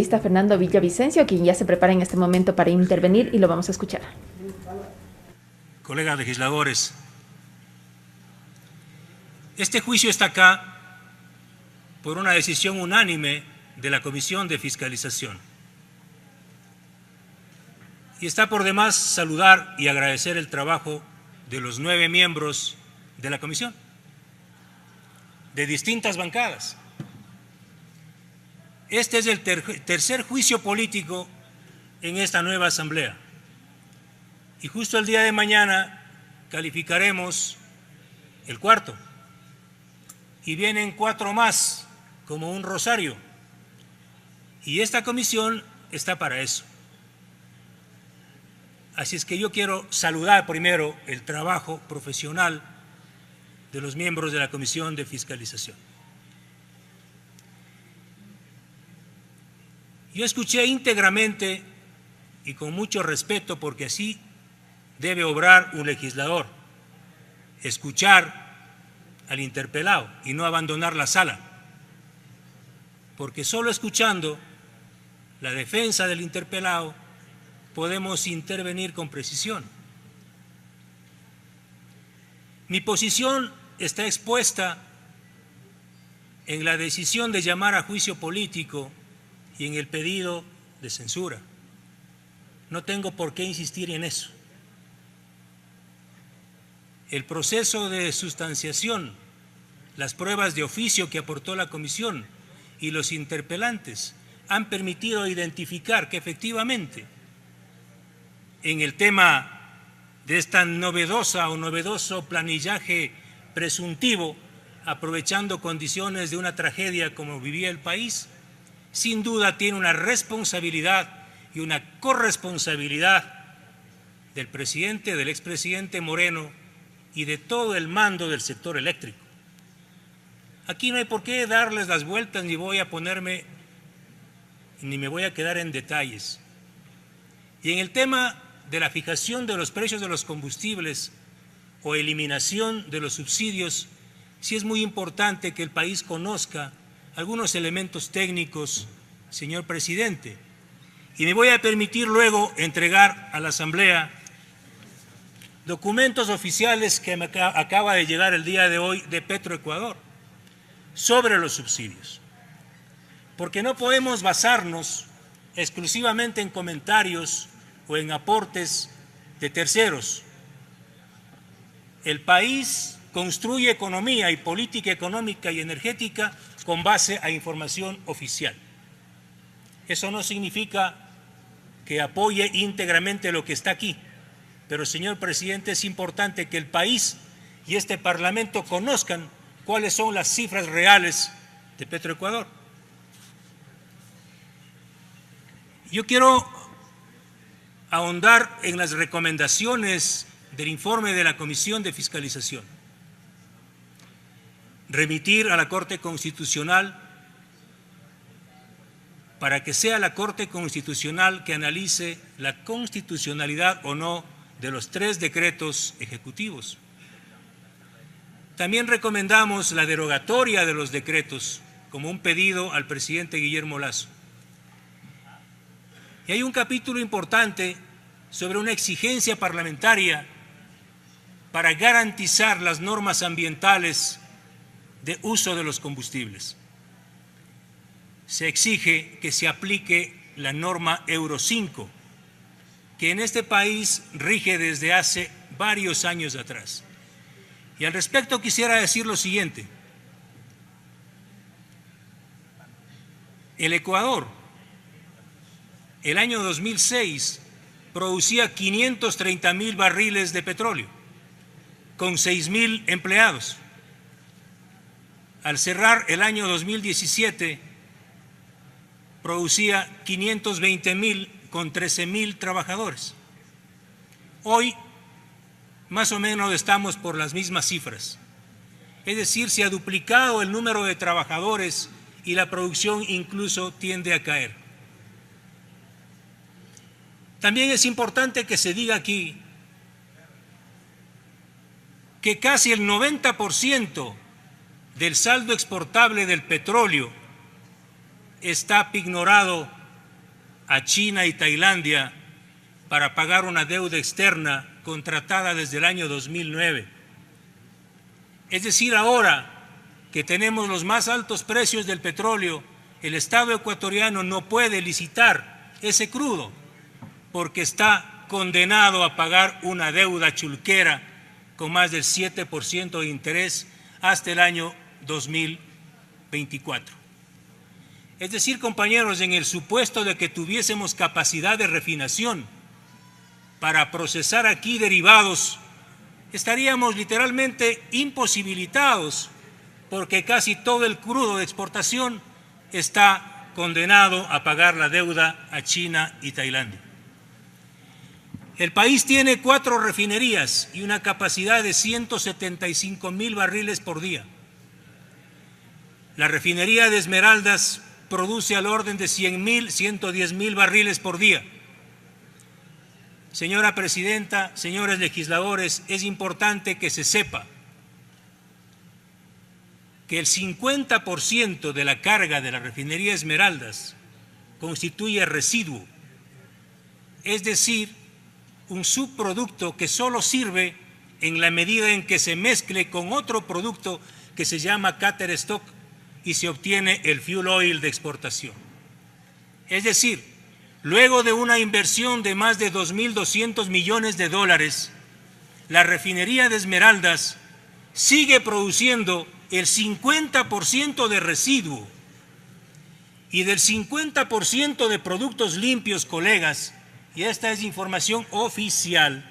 Está Fernando Villavicencio, quien ya se prepara en este momento para intervenir y lo vamos a escuchar. Colegas legisladores, este juicio está acá por una decisión unánime de la Comisión de Fiscalización. Y está por demás saludar y agradecer el trabajo de los 9 miembros de la comisión, de distintas bancadas. Este es el tercer juicio político en esta nueva asamblea. Y justo el día de mañana calificaremos el cuarto. Y vienen 4 más, como un rosario. Y esta comisión está para eso. Así es que yo quiero saludar primero el trabajo profesional de los miembros de la Comisión de Fiscalización. Yo escuché íntegramente y con mucho respeto, porque así debe obrar un legislador, escuchar al interpelado y no abandonar la sala, porque solo escuchando la defensa del interpelado podemos intervenir con precisión. Mi posición está expuesta en la decisión de llamar a juicio político y en el pedido de censura. No tengo por qué insistir en eso. El proceso de sustanciación, las pruebas de oficio que aportó la comisión y los interpelantes han permitido identificar que efectivamente en el tema de esta novedosa o novedoso planillaje presuntivo, aprovechando condiciones de una tragedia como vivía el país, sin duda tiene una responsabilidad y una corresponsabilidad del presidente, del expresidente Moreno y de todo el mando del sector eléctrico. Aquí no hay por qué darles las vueltas, ni voy a ponerme, ni me voy a quedar en detalles. Y en el tema de la fijación de los precios de los combustibles o eliminación de los subsidios, sí es muy importante que el país conozca algunos elementos técnicos, señor presidente, y me voy a permitir luego entregar a la Asamblea documentos oficiales que me acaba de llegar el día de hoy de Petroecuador sobre los subsidios, porque no podemos basarnos exclusivamente en comentarios o en aportes de terceros. El país construye economía y política económica y energética con base a información oficial. Eso no significa que apoye íntegramente lo que está aquí, pero, señor presidente, es importante que el país y este Parlamento conozcan cuáles son las cifras reales de Petroecuador. Yo quiero ahondar en las recomendaciones del informe de la Comisión de Fiscalización. Remitir a la Corte Constitucional para que sea la Corte Constitucional que analice la constitucionalidad o no de los 3 decretos ejecutivos. También recomendamos la derogatoria de los decretos como un pedido al presidente Guillermo Lasso. Y hay un capítulo importante sobre una exigencia parlamentaria para garantizar las normas ambientales de uso de los combustibles. Se exige que se aplique la norma Euro 5, que en este país rige desde hace varios años atrás. Y al respecto quisiera decir lo siguiente. El Ecuador, el año 2006, producía 530,000 barriles de petróleo, con 6,000 empleados. Al cerrar el año 2017, producía 520,000 con 13,000 trabajadores. Hoy, más o menos, estamos por las mismas cifras. Es decir, se ha duplicado el número de trabajadores y la producción incluso tiende a caer. También es importante que se diga aquí que casi el 90% del saldo exportable del petróleo está pignorado a China y Tailandia para pagar una deuda externa contratada desde el año 2009. Es decir, ahora que tenemos los más altos precios del petróleo, el Estado ecuatoriano no puede licitar ese crudo porque está condenado a pagar una deuda chulquera con más del 7% de interés hasta el año 2024. Es decir, compañeros, en el supuesto de que tuviésemos capacidad de refinación para procesar aquí derivados, estaríamos literalmente imposibilitados porque casi todo el crudo de exportación está condenado a pagar la deuda a China y Tailandia. El país tiene 4 refinerías y una capacidad de 175,000 barriles por día. La refinería de Esmeraldas produce al orden de 100,000, 110,000 barriles por día. Señora Presidenta, señores legisladores, es importante que se sepa que el 50% de la carga de la refinería Esmeraldas constituye residuo, es decir, un subproducto que solo sirve en la medida en que se mezcle con otro producto que se llama cutter stock y se obtiene el fuel oil de exportación. Es decir, luego de una inversión de más de 2.200 millones de dólares, la refinería de Esmeraldas sigue produciendo el 50% de residuo y del 50% de productos limpios, colegas, y esta es información oficial,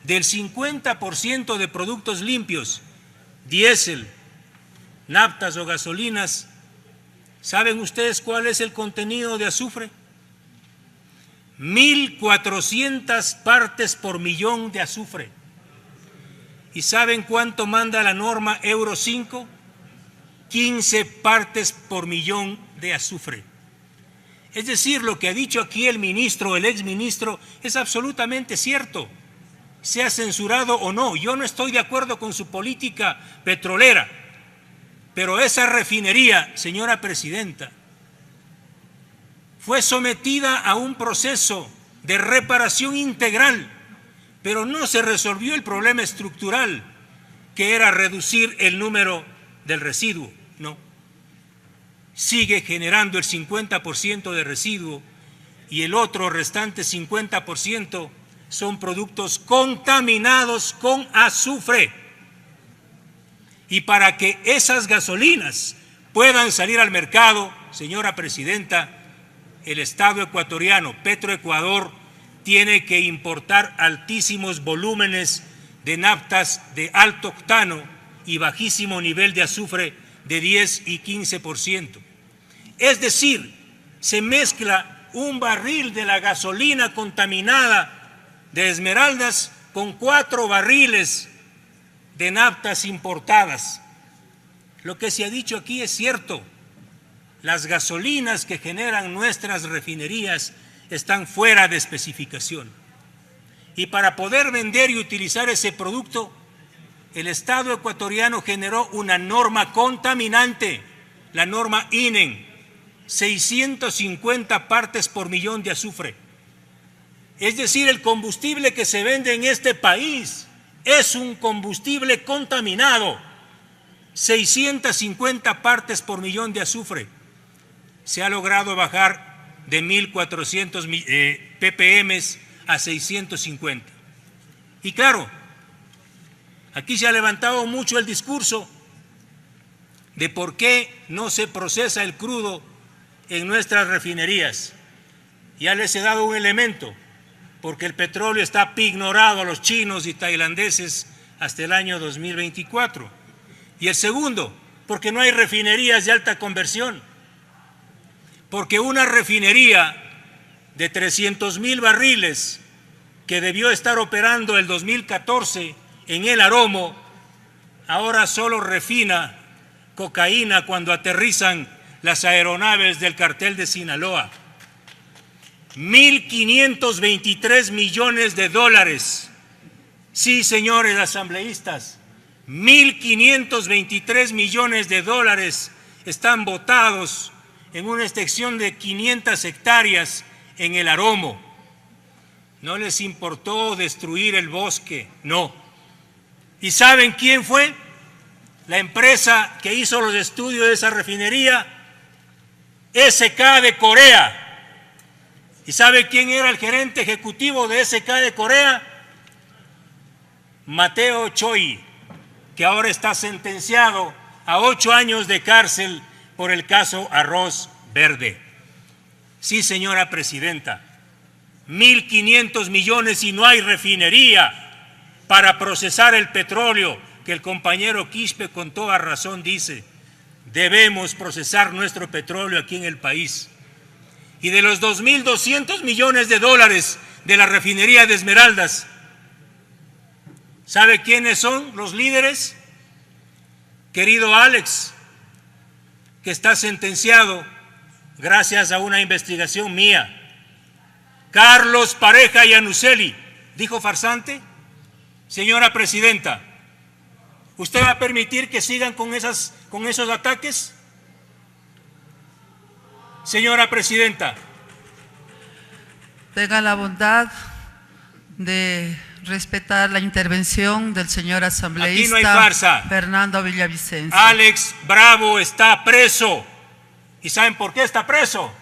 del 50% de productos limpios, diésel, naftas o gasolinas, ¿saben ustedes cuál es el contenido de azufre? 1.400 partes por millón de azufre. ¿Y saben cuánto manda la norma Euro 5? 15 partes por millón de azufre. Es decir, lo que ha dicho aquí el ministro, el exministro, es absolutamente cierto, sea censurado o no. Yo no estoy de acuerdo con su política petrolera, pero esa refinería, señora Presidenta, fue sometida a un proceso de reparación integral, pero no se resolvió el problema estructural, que era reducir el número del residuo, no. Sigue generando el 50% de residuo y el otro restante 50% son productos contaminados con azufre. Y para que esas gasolinas puedan salir al mercado, señora Presidenta, el Estado ecuatoriano, Petroecuador, tiene que importar altísimos volúmenes de naftas de alto octano y bajísimo nivel de azufre de 10 y 15%. Es decir, se mezcla un barril de la gasolina contaminada de Esmeraldas con 4 barriles de naftas importadas. Lo que se ha dicho aquí es cierto. Las gasolinas que generan nuestras refinerías están fuera de especificación. Y para poder vender y utilizar ese producto, el Estado ecuatoriano generó una norma contaminante, la norma INEN, 650 partes por millón de azufre. Es decir, el combustible que se vende en este país es un combustible contaminado, 650 partes por millón de azufre. Se ha logrado bajar de 1.400 ppm a 650. Y claro, aquí se ha levantado mucho el discurso de por qué no se procesa el crudo en nuestras refinerías. Ya les he dado un elemento, porque el petróleo está pignorado a los chinos y tailandeses hasta el año 2024. Y el segundo, porque no hay refinerías de alta conversión. Porque una refinería de 300,000 barriles que debió estar operando el 2014 en El Aromo, ahora solo refina cocaína cuando aterrizan las aeronaves del cartel de Sinaloa. 1.523 millones de dólares. Sí, señores asambleístas, 1.523 millones de dólares están botados en una extensión de 500 hectáreas en el Aromo. No les importó destruir el bosque, no. ¿Y saben quién fue? La empresa que hizo los estudios de esa refinería, SK de Corea. ¿Y sabe quién era el gerente ejecutivo de SK de Corea? Mateo Choi, que ahora está sentenciado a 8 años de cárcel por el caso Arroz Verde. Sí, señora presidenta, 1.500 millones y no hay refinería para procesar el petróleo que el compañero Quispe con toda razón dice. Debemos procesar nuestro petróleo aquí en el país. Y de los 2.200 millones de dólares de la refinería de Esmeraldas, ¿sabe quiénes son los líderes? Querido Alex, que está sentenciado gracias a una investigación mía. Carlos Pareja Iannuzzelli, ¿dijo farsante? Señora presidenta, ¿usted va a permitir que sigan con esos ataques? Señora presidenta. Tenga la bondad de respetar la intervención del señor asambleísta. Aquí no hay farsa. Fernando Villavicencio. Alex Bravo está preso. ¿Y saben por qué está preso?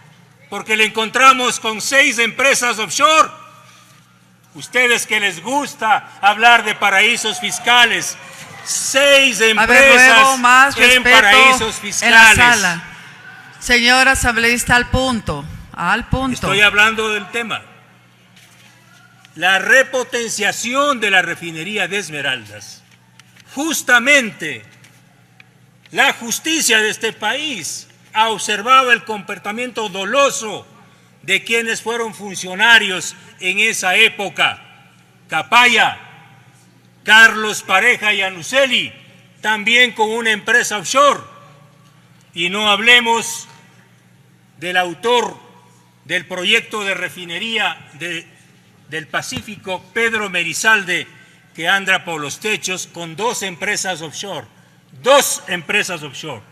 Porque le encontramos con 6 empresas offshore. Ustedes que les gusta hablar de paraísos fiscales, 6 empresas en paraísos fiscales. En la sala. Señor asambleísta, al punto. Estoy hablando del tema. La repotenciación de la refinería de Esmeraldas. Justamente la justicia de este país ha observado el comportamiento doloso de quienes fueron funcionarios en esa época. Capaya, Carlos Pareja Iannuzzelli, también con una empresa offshore. Y no hablemos del autor del proyecto de refinería del Pacífico, Pedro Merizalde, que anda por los techos con 2 empresas offshore. 2 empresas offshore.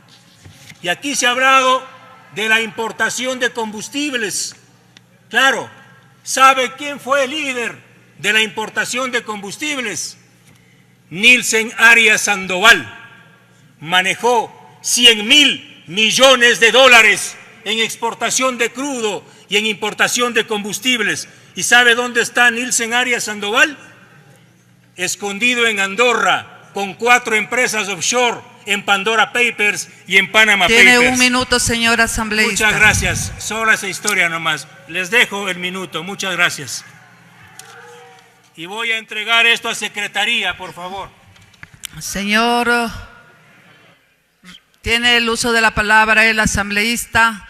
Y aquí se ha hablado de la importación de combustibles. Claro, ¿sabe quién fue el líder de la importación de combustibles? Nielsen Arias Sandoval. Manejó 100.000 millones de dólares en exportación de crudo y en importación de combustibles. ¿Y sabe dónde está Nielsen Arias Sandoval? Escondido en Andorra, con 4 empresas offshore, en Pandora Papers y en Panama Papers. Tiene 1 minuto, señor asambleísta. Muchas gracias. Solo esa historia nomás. Les dejo el minuto. Muchas gracias. Y voy a entregar esto a Secretaría, por favor. Señor, tiene el uso de la palabra el asambleísta